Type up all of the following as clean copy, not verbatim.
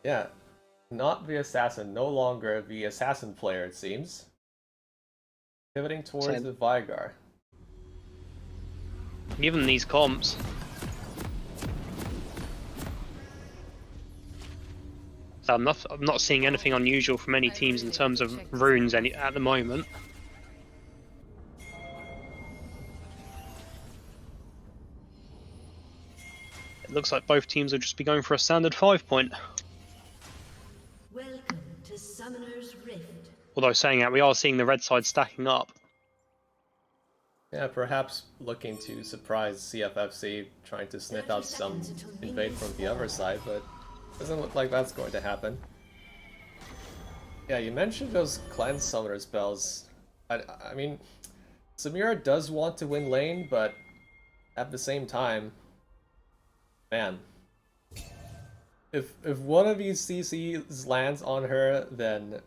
Yeah, not the assassin, no longer the assassin player, it seems. Pivoting towards So the Vigar. given these comps, so I'm not seeing anything unusual from any teams in terms of runes at the moment. It looks like both teams will just be going for a standard 5-point. Welcome to Summoner's Rift. Although saying that, we are seeing the red side stacking up. Yeah, perhaps looking to surprise CFFC, trying to sniff out some invade from the other side, but doesn't look like that's going to happen. Yeah, you mentioned those cleanse summoner spells. I mean, Samira does want to win lane, but at the same time, man, if one of these CCs lands on her, then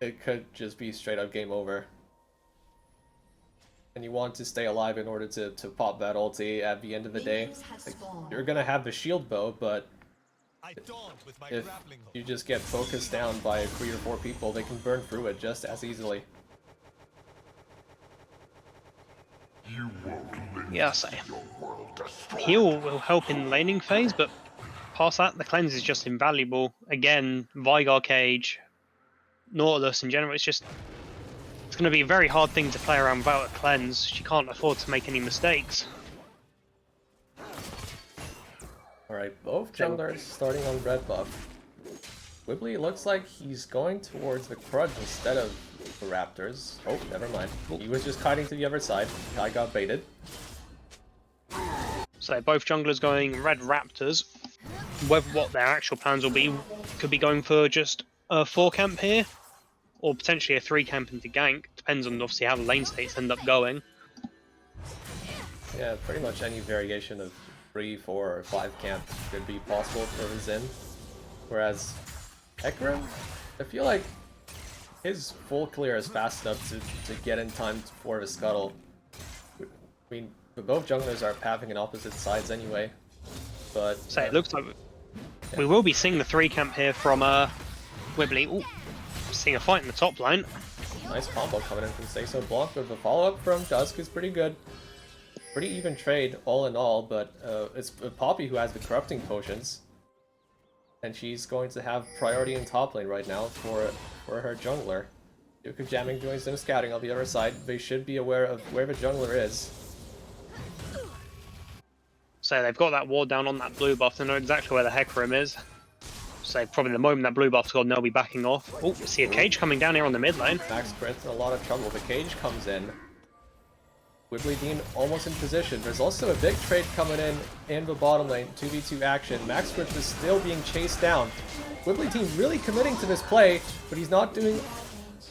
it could just be straight up game over. And you want to stay alive in order to pop that ulti at the end of the day. Like, you're gonna have the shield bow, but if you just get focused down by 3 or 4 people, they can burn through it just as easily. Yeah, so heal will help in laning phase, but past that, the cleanse is just invaluable. Again, Vigar Cage, Nautilus in general, it's going to be a very hard thing to play around without a cleanse. She can't afford to make any mistakes. Alright, both junglers starting on red buff. Wibbly looks like he's going towards the Crudge instead of the Raptors. Oh, never mind. He was just kiting to the other side. I got baited. So both junglers going red Raptors. Whether what their actual plans will be, could be going for just a 4 camp here, or potentially a 3 camp into gank. Depends on obviously how the lane states end up going. Yeah, pretty much any variation of 3, 4, or 5 camp could be possible for the Xin. Whereas Hecarim, I feel like his full clear is fast enough to get in time for the scuttle. I mean, both junglers are pathing in opposite sides anyway, but... So it looks like we will be seeing the 3 camp here from Wibbly. Ooh, seeing a fight in the top lane. Nice combo coming in from Say So Blanc, but the follow-up from Dusk is pretty good. Pretty even trade, all in all, but it's Poppy who has the corrupting potions. And she's going to have priority in top lane right now for her jungler. Duke of Jamming doing some scouting on the other side. They should be aware of where the jungler is. So they've got that ward down on that blue buff. They know exactly where the Hecarim is. So probably the moment that blue buff's gone, they'll be backing off. Oh, we see a cage coming down here on the mid lane. Max Sprint's in a lot of trouble. The cage comes in. Wibbly Dean almost in position. There's also a big trade coming in the bottom lane. 2v2 action. Max Sprint is still being chased down. Wibbly Dean really committing to this play, but he's not doing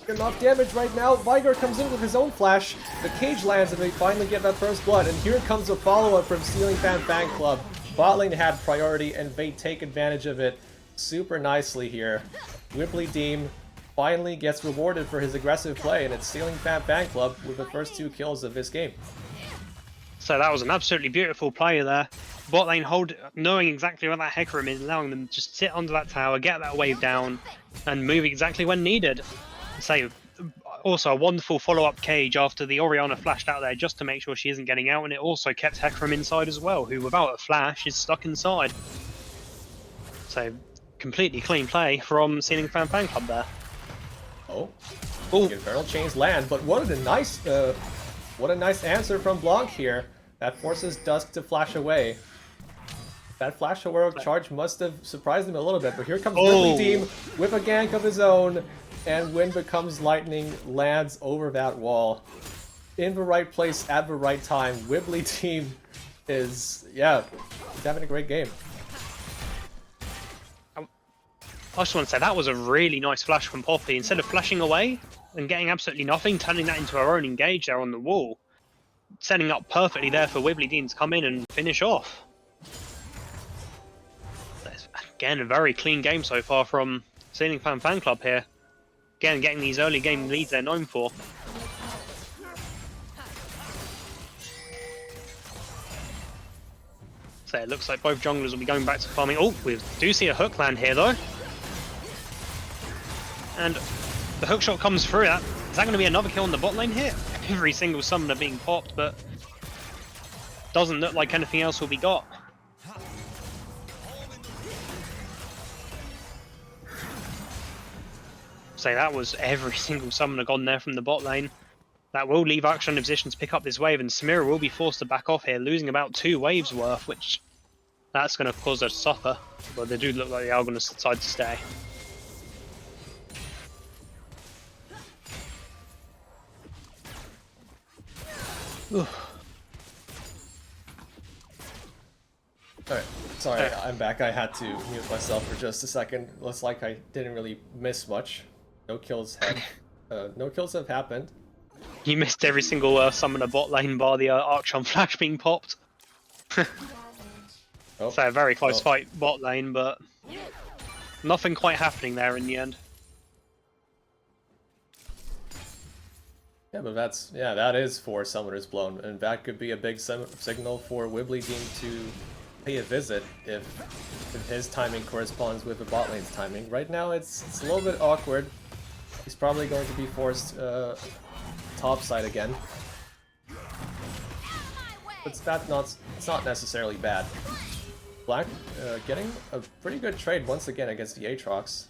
enough damage right now. Vigar comes in with his own flash. The cage lands and they finally get that first blood. And here comes a follow-up from Ceiling Fan Fan Club. Bot lane had priority and they take advantage of it super nicely here. Wibbly Dean finally gets rewarded for his aggressive play, and it's Ceiling Fan Fan Club with the first 2 kills of this game. So that was an absolutely beautiful play there. Bot lane knowing exactly where that Hecarim is, allowing them to just sit under that tower, get that wave down, and move exactly when needed. So also a wonderful follow-up cage after the Orianna flashed out there just to make sure she isn't getting out, and it also kept Hecarim inside as well, who without a flash is stuck inside. So completely clean play from Ceiling Fan Fan Club there. Oh, the Infernal Chains land, but what a nice answer from Blanc here. That forces Dusk to flash away. That flash heroic charge must have surprised him a little bit, but here comes Wibbly Dean with a gank of his own, and Wind Becomes Lightning lands over that wall. In the right place at the right time. Wibbly Dean is, yeah, he's having a great game. I just want to say that was a really nice flash from Poppy. Instead of flashing away and getting absolutely nothing, turning that into her own engage there on the wall. Setting up perfectly there for Wibbly Dean to come in and finish off. Again, a very clean game so far from Ceiling Fan Fan Club here. Again, getting these early game leads they're known for. So it looks like both junglers will be going back to farming. Oh, we do see a hook land here though. And the hookshot comes through. Is that going to be another kill on the bot lane here? Every single summoner being popped, but doesn't look like anything else will be got. So that was every single summoner gone there from the bot lane. That will leave Archer in a position to pick up this wave, and Samira will be forced to back off here, losing about 2 waves worth, which that's going to cause her to suffer. But they do look like they are going to decide to stay. Alright, sorry, I'm back. I had to mute myself for just a second. Looks like I didn't really miss much. No kills have happened. You missed every single summoner bot lane bar the Archon flash being popped. Oh, So a very close fight bot lane, but nothing quite happening there in the end. Yeah, but that is 4 summoners blown, and that could be a big signal for WD2 to pay a visit if his timing corresponds with the bot lane's timing. Right now it's a little bit awkward. He's probably going to be forced top side again. But it's not necessarily bad. Black getting a pretty good trade once again against the Aatrox.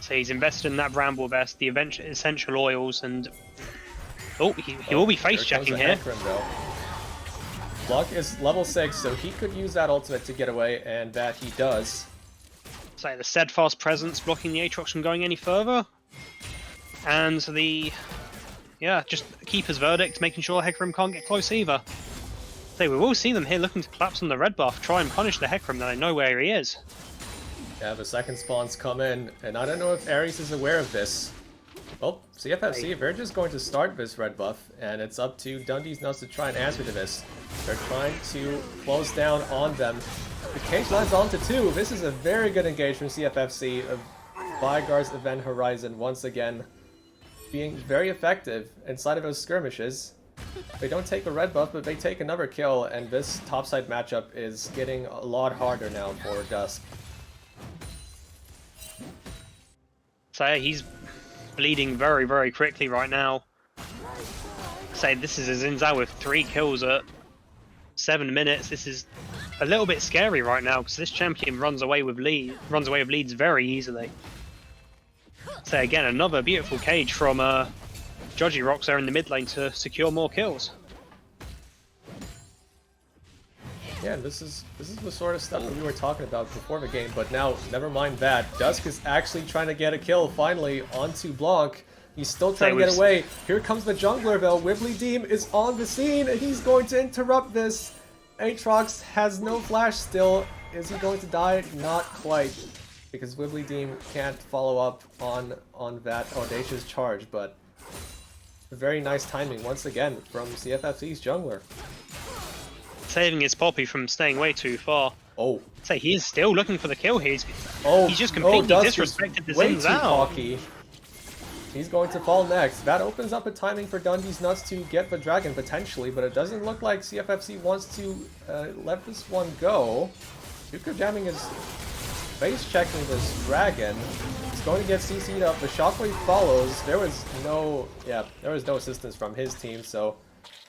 So he's invested in that Bramble Vest, the essential oils, and he will be face checking here. Block is level 6, so he could use that ultimate to get away, and that he does. So the steadfast presence blocking the Aatrox from going any further, and just Keeper's verdict, making sure Hecarim can't get close either. So we will see them here looking to collapse on the red buff, try and punish the Hecarim that I know where he is. Yeah, the second spawns come in, and I don't know if Ares is aware of this. Well, CFFC, they're just going to start this red buff, and it's up to Dundeeznuts to try and answer to this. They're trying to close down on them. The cage lands onto 2. This is a very good engage from CFFC. Vigar's Event Horizon once again being very effective inside of those skirmishes. They don't take a red buff, but they take another kill, and this topside matchup is getting a lot harder now for Dusk. So yeah, he's bleeding very, very quickly right now. Say this is a Zinzao with 3 kills at 7 minutes. This is a little bit scary right now because this champion runs away with leads very easily. So again, another beautiful cage from Judgy Rocks there in the mid lane to secure more kills. Yeah, this is the sort of stuff that we were talking about before the game, but now, never mind that. Dusk is actually trying to get a kill, finally, onto Blanc. He's still trying to get away. Here comes the jungler, though. WD2D2 is on the scene, and he's going to interrupt this. Aatrox has no flash still. Is he going to die? Not quite, because WD2D2 can't follow up on that audacious charge, but very nice timing once again from CFFC's jungler. Saving his Poppy from staying way too far. Oh. Say he is still looking for the kill here. He's just completely disrespected the Zinzao. He's going to fall next. That opens up a timing for Dundeeznuts to get the dragon potentially, but it doesn't look like CFFC wants to let this one go. Yuka jamming is face checking this dragon. He's going to get CC'd up. The shockwave follows. There was no assistance from his team, so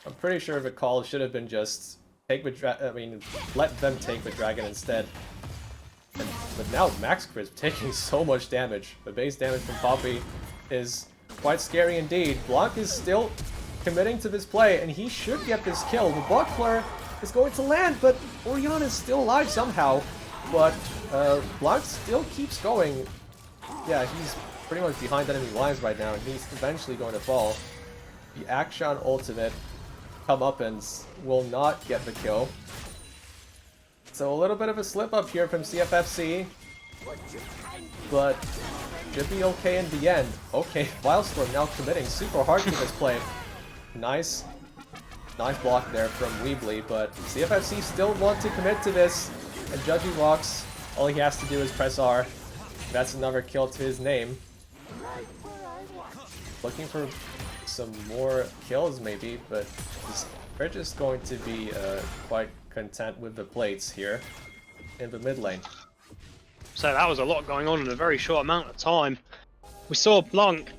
I'm pretty sure the call should have been just let them take the dragon instead. But now Max Crisp taking so much damage. The base damage from Poppy is quite scary indeed. Blanc is still committing to this play, and he should get this kill. The block flare is going to land, but Orion is still alive somehow. But Blanc still keeps going. Yeah, he's pretty much behind enemy lines right now, and he's eventually going to fall. The Action ultimate comeuppance will not get the kill. So a little bit of a slip up here from CFFC, but should be okay in the end. Okay, Wildstorm now committing super hard to this play. Nice block there from Weebly, but CFFC still want to commit to this, and Judgy Rocks, all he has to do is press R. That's another kill to his name. Looking for some more kills maybe, but they're just going to be quite content with the plates here in the mid lane. So that was a lot going on in a very short amount of time. We saw Blanc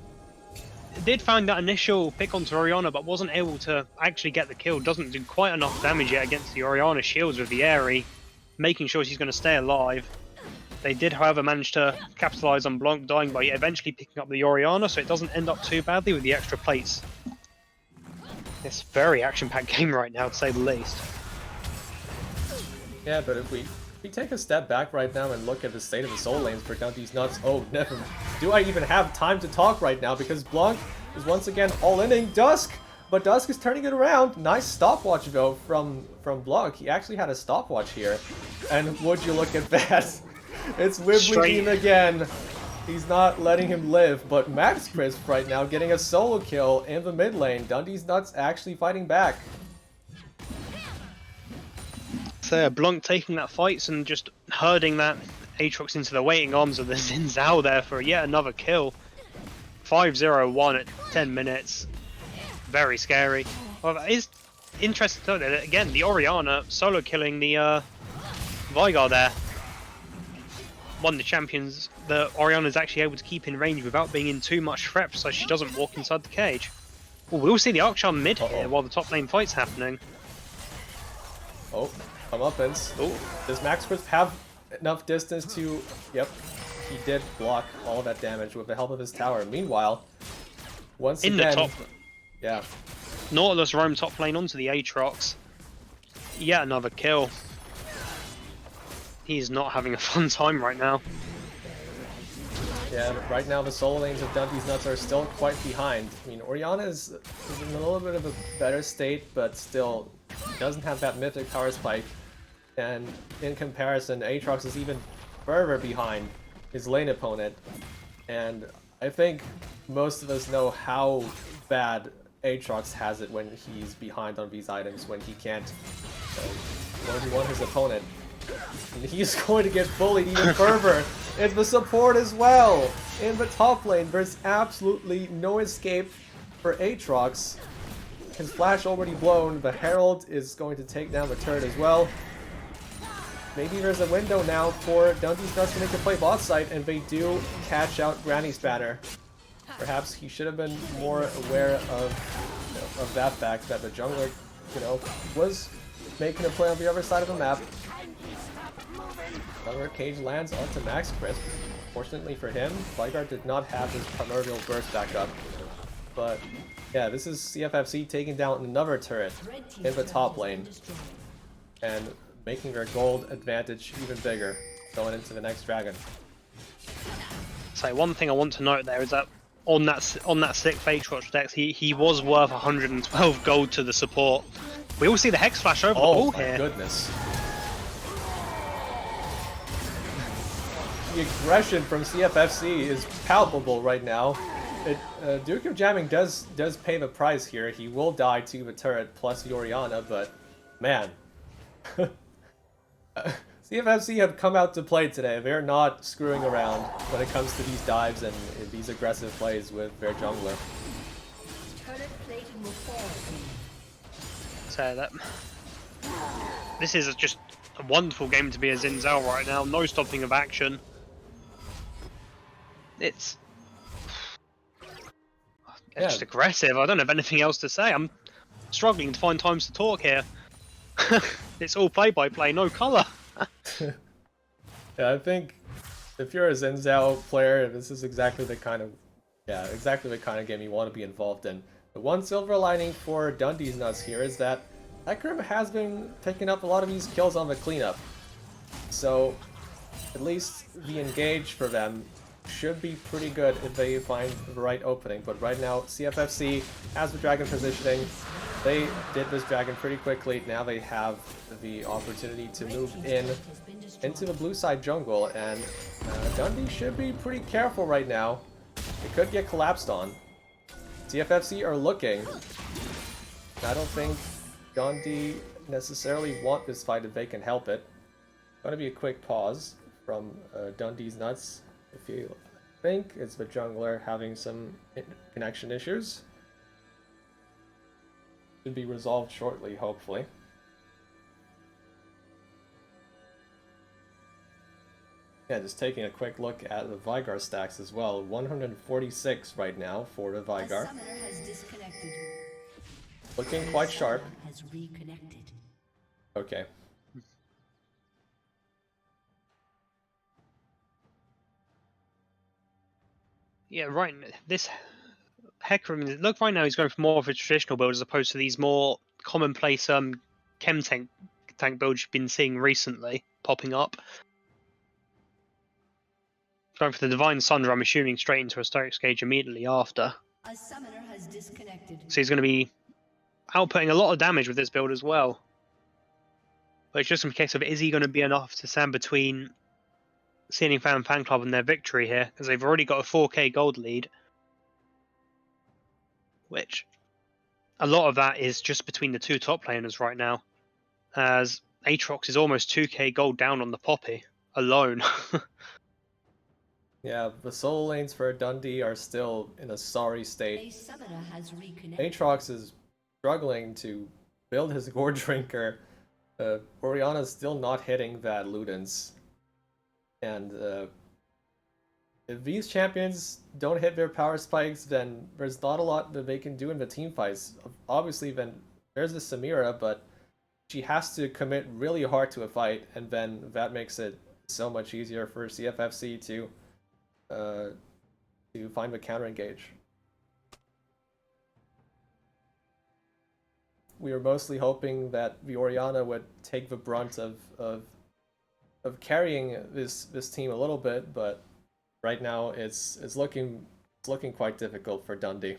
did find that initial pick onto Orianna, but wasn't able to actually get the kill. Doesn't do quite enough damage yet against the Orianna shields with the Aerie, making sure she's going to stay alive. They did, however, manage to capitalize on Blanc dying by eventually picking up the Orianna, so it doesn't end up too badly with the extra plates. It's a very action-packed game right now, to say the least. Yeah, but if we take a step back right now and look at the state of the soul lanes for Dundeeznuts, oh, never do I even have time to talk right now, because Blanc is once again all-inning Dusk, but Dusk is turning it around. Nice stopwatch though from Blanc. He actually had a stopwatch here, and would you look at that? It's Wibbly again. He's not letting him live, but Max Crisp right now getting a solo kill in the mid lane. Dundeeznuts actually fighting back. So Blanc taking that fight and just herding that Aatrox into the waiting arms of the Xin Zhao there for yet another kill. 5-0-1 at 10 minutes. Very scary. Well, that is interesting to note that, again, the Orianna solo killing the Veigar there. One of the champions that Orianna is actually able to keep in range without being in too much threat, so she doesn't walk inside the cage. Well, we'll see the Archon mid here while the top lane fight's happening. Oh, comeuppance. Oh, does Max Crisp have enough distance to... Yep, he did block all that damage with the help of his tower. Meanwhile, once in again... the top... Yeah. Nautilus roam top lane onto the Aatrox. Yet another kill. He's not having a fun time right now. Yeah, right now the solo lanes of Dundeeznuts are still quite behind. I mean, Orianna is in a little bit of a better state, but still doesn't have that mythic power spike. And in comparison, Aatrox is even further behind his lane opponent. And I think most of us know how bad Aatrox has it when he's behind on these items, when he can't 1v1 his opponent. And he's going to get bullied even further in the support as well. In the top lane, there's absolutely no escape for Aatrox. His flash already blown. The Herald is going to take down the turret as well. Maybe there's a window now for Dundeeznuts to make a play bot side, and they do catch out Granny's banner. Perhaps he should have been more aware of that fact that the jungler, was making a play on the other side of the map. Another cage lands onto Max Crisp. Fortunately for him, Veigar did not have his primordial burst back up. But yeah, this is CFFC taking down another turret in the top lane and making their gold advantage even bigger going into the next dragon. So one thing I want to note there is that on that 6th Aatrox dex, he was worth 112 gold to the support. We all see the Hex Flash over the wall here. Oh my goodness. The aggression from CFFC is palpable right now. Duke of Jamming does pay the price here. He will die to the turret plus the Orianna, but man. CFFC have come out to play today. They're not screwing around when it comes to these dives and these aggressive plays with their jungler. So that this is just a wonderful game to be a Xin Zhao right now. No stopping of action. It's just aggressive. I don't have anything else to say. I'm struggling to find times to talk here. It's all play-by-play, no colour. Yeah, I think if you're a Xin Zhao player, this is exactly the kind of game you want to be involved in. The one silver lining for Dundeeznuts here is that Hecarim has been picking up a lot of these kills on the cleanup. So at least the engage for them should be pretty good if they find the right opening. But right now, CFFC has the dragon positioning. They did this dragon pretty quickly. Now they have the opportunity to move into the blue side jungle, and Dundee should be pretty careful right now. It could get collapsed on. CFFC are looking. I don't think Dundee necessarily want this fight if they can help it. Gonna be a quick pause from Dundeeznuts. If you think it's the jungler having some connection issues. Should be resolved shortly, hopefully. Yeah, just taking a quick look at the Vigar stacks as well. 146 right now for the A Vigar. summoner has disconnected. Looking quite sharp. Has reconnected. Okay. Yeah, right. This Hecarim, look, right now he's going for more of a traditional build as opposed to these more commonplace chem tank builds you've been seeing recently popping up. Going for the Divine Sunder, I'm assuming straight into a Stoics Gauge immediately after. A summoner has disconnected. So he's going to be outputting a lot of damage with this build as well. But it's just a case of, is he going to be enough to stand between Ceiling Fan Club and their victory here? Because they've already got a 4k gold lead. Which, a lot of that is just between the two top laners right now. As Aatrox is almost 2k gold down on the Poppy alone. Yeah, the solo lanes for Dundee are still in a sorry A state. summoner has reconnected. Aatrox is struggling to build his Gore Drinker. Oriana's still not hitting that Ludens. And if these champions don't hit their power spikes, then there's not a lot that they can do in the team fights. Obviously, then there's the Samira, but she has to commit really hard to a fight, and then that makes it so much easier for CFFC to find the counter engage. We were mostly hoping that the Oriana would take the brunt of carrying this team a little bit, but right now it's looking quite difficult for Dundee.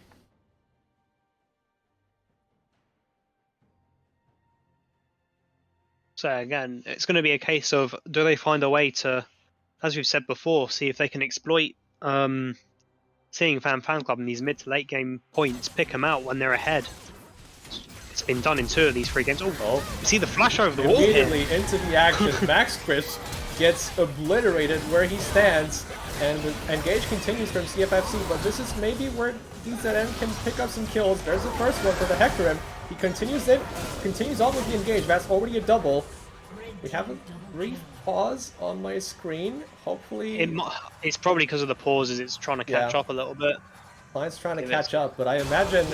So again, it's going to be a case of, do they find a way to, as we've said before, see if they can exploit Seeing Fan Club in these mid to late game points, pick them out when they're ahead. It's been done in 2 of these 3 games. Oh, you see the flash over the wall here. Immediately into the action, Max Crisp gets obliterated where he stands, and the engage continues from CFFC, but this is maybe where DZN can pick up some kills. There's the first one for the Hecarim. He continues on with the engage. That's already a double. We have a brief pause on my screen. Hopefully... It's probably because of the pauses, it's trying to catch up a little bit. Client's trying to catch up, but I imagine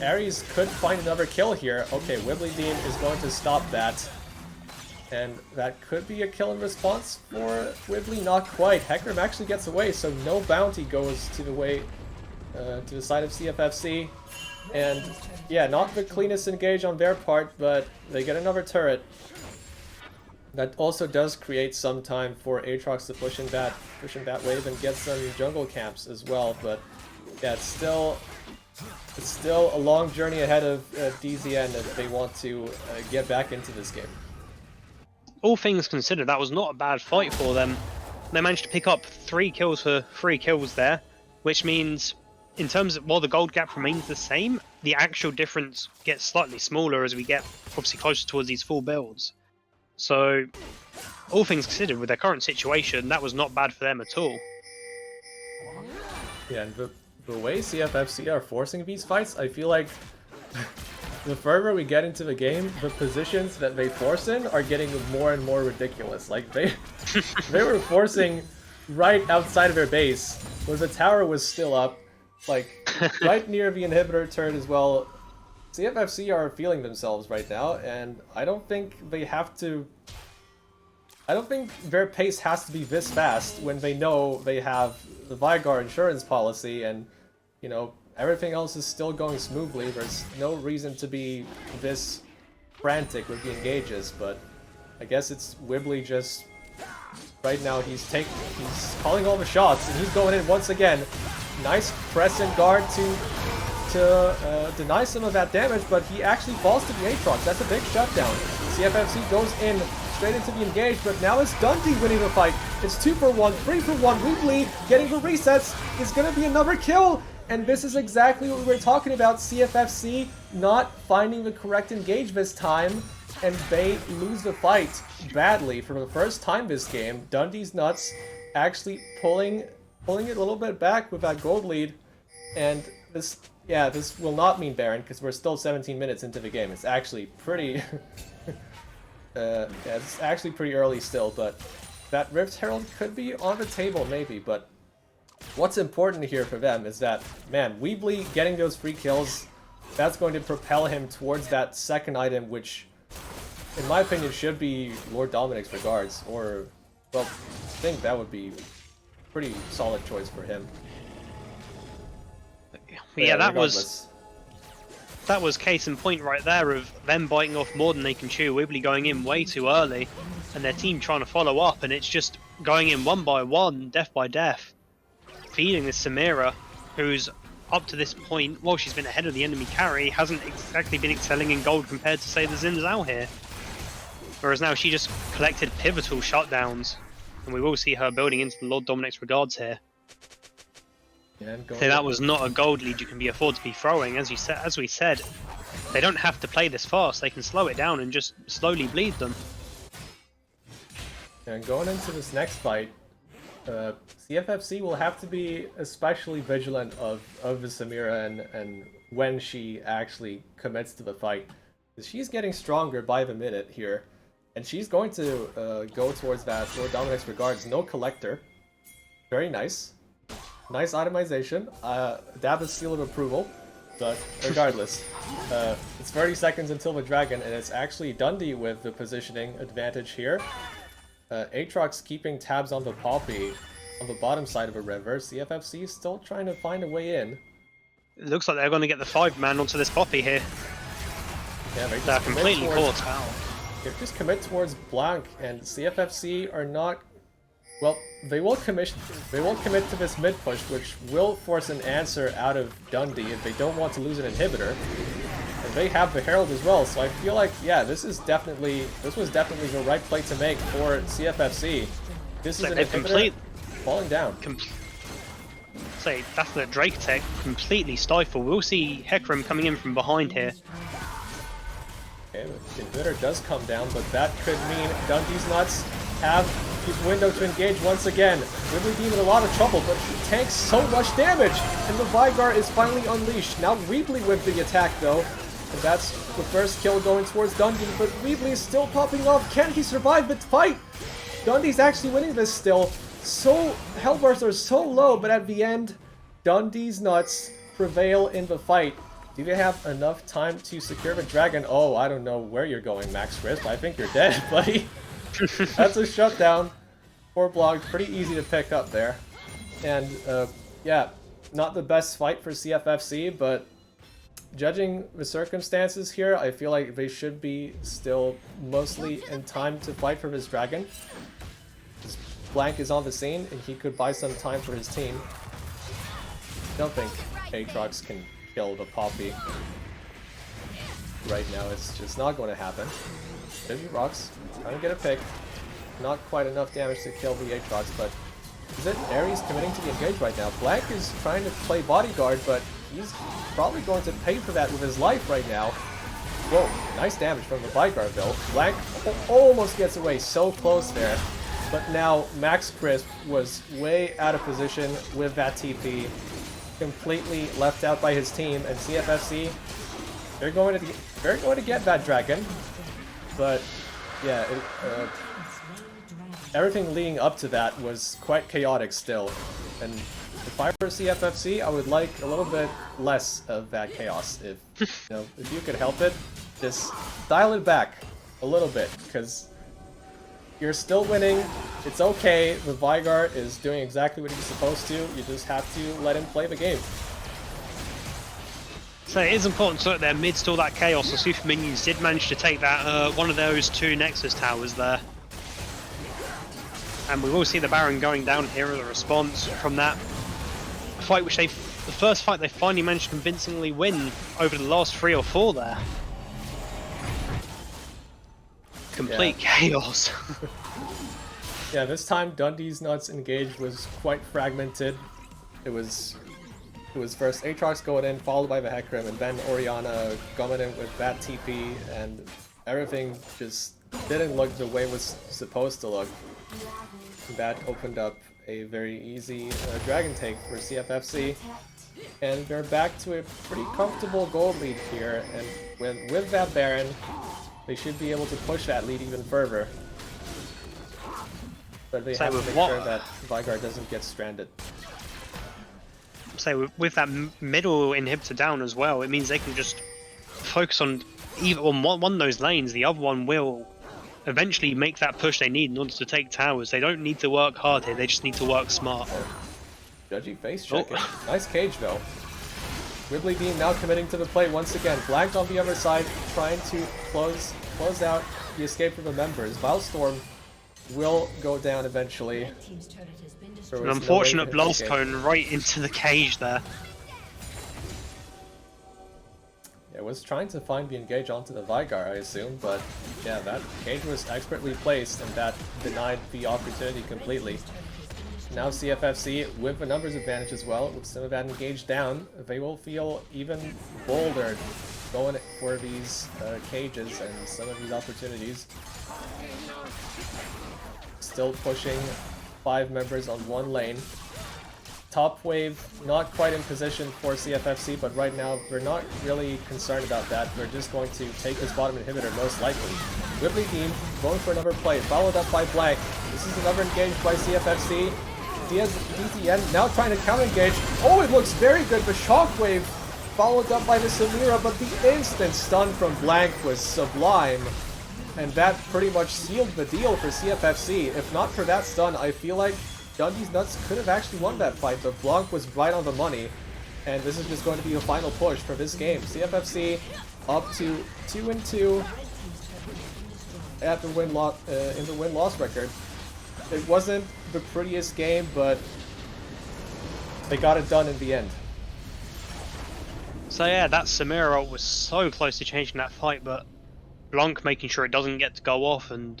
Ares could find another kill here. Okay, Wibbly Dean is going to stop that. And that could be a kill in response for Wibbly, not quite. Hecarim actually gets away, so no bounty goes to the way, to the side of CFFC. And yeah, not the cleanest engage on their part, but they get another turret. That also does create some time for Aatrox to push in that wave and get some jungle camps as well, but yeah, it's still a long journey ahead of DZN if they want to get back into this game. All things considered, that was not a bad fight for them. They managed to pick up 3 kills for 3 kills there, which means, in terms of, while the gold gap remains the same, the actual difference gets slightly smaller as we get obviously closer towards these full builds. So, all things considered, with their current situation, that was not bad for them at all. Yeah, and the way CFFC are forcing these fights, I feel like the further we get into the game, the positions that they force in are getting more and more ridiculous. Like, they were forcing right outside of their base, where the tower was still up, like, right near the inhibitor turret as well. CFFC are feeling themselves right now, and I don't think they have to... I don't think their pace has to be this fast when they know they have the Vigar insurance policy and, you know, everything else is still going smoothly. There's no reason to be this frantic with the engages, but I guess it's Wibbly just... Right now he's calling all the shots, and he's going in once again. Nice press and guard to deny some of that damage, but he actually falls to the Aatrox. That's a big shutdown. CFFC goes in straight into the engage, but now it's Dundee winning the fight. It's 2 for 1, 3 for 1. Wibbly getting the resets is going to be another kill, and this is exactly what we were talking about. CFFC not finding the correct engage this time, and they lose the fight badly for the first time this game. Dundeeznuts actually pulling it a little bit back with that gold lead, and this will not mean Baron because we're still 17 minutes into the game. It's actually pretty it's actually pretty early still, but that Rift Herald could be on the table maybe, but what's important here for them is that, man, Weebly getting those free kills, that's going to propel him towards that second item, which, in my opinion, should be Lord Dominic's Regards, or, well, I think that would be a pretty solid choice for him. But yeah, that regardless. That was case in point right there of them biting off more than they can chew, Wibbly going in way too early, and their team trying to follow up, and it's just going in one by one, death by death, feeding this Samira, who's up to this point, while she's been ahead of the enemy carry, hasn't exactly been excelling in gold compared to, say, the Xin Zhao here. Whereas now she just collected pivotal shutdowns, and we will see her building into the Lord Dominic's Regards here. So that was not a gold lead you can be afford to be throwing. As we said, they don't have to play this fast. They can slow it down and just slowly bleed them. And going into this next fight, CFFC will have to be especially vigilant of the Samira and when she actually commits to the fight. Because she's getting stronger by the minute here. And she's going to go towards that Lord Dominic's Regards. No collector. Very nice. Nice itemization. Dab a seal of approval. But regardless, it's 30 seconds until the dragon, and it's actually Dundee with the positioning advantage here. Aatrox keeping tabs on the Poppy on the bottom side of a river. CFFC still trying to find a way in. It looks like they're going to get the 5-man onto this Poppy here. Yeah, they're completely caught out. They just commit towards Blanc, and CFFC are not. Well, they will commit to this mid push, which will force an answer out of Dundee if they don't want to lose an inhibitor. And they have the Herald as well, so I feel like, yeah, this was definitely the right play to make for CFFC. This is an inhibitor falling down. Say that's the Drake tech completely stifled. We'll see Hecarim coming in from behind here. Okay, the inhibitor does come down, but that could mean Dundeeznuts have his window to engage once again. Weebly in a lot of trouble, but he tanks so much damage, and the Vygar is finally unleashed. Now Weebly with the attack though, and that's the first kill going towards Dundee, but Weebly is still popping off. Can he survive the fight? Dundee's actually winning this still. So health bars are so low, but at the end, Dundeeznuts prevail in the fight. Do they have enough time to secure the dragon? Oh, I don't know where you're going, Max Crisp. I think you're dead, buddy. That's a shutdown. Poor Blog, pretty easy to pick up there. And, yeah, not the best fight for CFFC, but judging the circumstances here, I feel like they should be still mostly in time to fight for this dragon. Blank is on the scene, and he could buy some time for his team. I don't think Aatrox can kill the Poppy right now. It's just not going to happen. There's the rocks, trying to get a pick. Not quite enough damage to kill the Aatrox, but is it Ares committing to the engage right now? Blank is trying to play bodyguard, but he's probably going to pay for that with his life right now. Whoa, nice damage from the Vygar though. Blank almost gets away, so close there. But now Max Crisp was way out of position with that TP. Completely left out by his team, and CFFC, they're going to get that dragon. But yeah, everything leading up to that was quite chaotic still. And if I were CFFC, I would like a little bit less of that chaos. If you could help it, just dial it back a little bit, because you're still winning. It's okay. The Vygar is doing exactly what he's supposed to. You just have to let him play the game. So it is important to look there amidst all that chaos. The Super Minions did manage to take that one of those 2 Nexus towers there. And we will see the Baron going down here as a response from that fight, which the first fight they finally managed to convincingly win over the last 3 or 4 there. Complete chaos. Yeah, this time Dundeeznuts engage was quite fragmented. It was first Aatrox going in, followed by the Hecarim, and then Orianna going in with that TP, and everything just didn't look the way it was supposed to look. That opened up a very easy dragon take for CFFC, and they're back to a pretty comfortable gold lead here, and with that Baron, they should be able to push that lead even further. But they So have to with make what- sure that Vygar doesn't get stranded. So with that middle inhibitor down as well, it means they can just focus on either on one of those lanes. The other one will eventually make that push they need in order to take towers. They don't need to work hard here. They just need to work smart. Judgy face check it. Nice cage though. Wibbly Bean now committing to the play once again. Blanked on the other side, trying to close out the escape from the members. Vilestorm will go down eventually. Red team's turret has been There destroyed. An was no way unfortunate to blast escape. cone right into the cage there. It was trying to find the engage onto the Vygar, I assume, but yeah, that cage was expertly placed and that denied the opportunity completely. Now CFFC, with a numbers advantage as well, with some of that engage down, they will feel even bolder going for these cages and some of these opportunities. Still pushing 5 members on one lane. Top wave not quite in position for CFFC, but right now they're not really concerned about that. They're just going to take this bottom inhibitor most likely. Wibbly Bean going for another play, followed up by Blank. This is another engage by CFFC. DTN now trying to counter-engage. Oh, it looks very good. The Shockwave followed up by the Samira, but the instant stun from Blank was sublime. And that pretty much sealed the deal for CFFC. If not for that stun, I feel like Dundeeznuts could have actually won that fight, but Blanc was right on the money. And this is just going to be a final push for this game. CFFC up to 2-2 at the in the win-loss record. It wasn't the prettiest game, but they got it done in the end. So yeah, that Samira ult was so close to changing that fight, but Blanc making sure it doesn't get to go off, and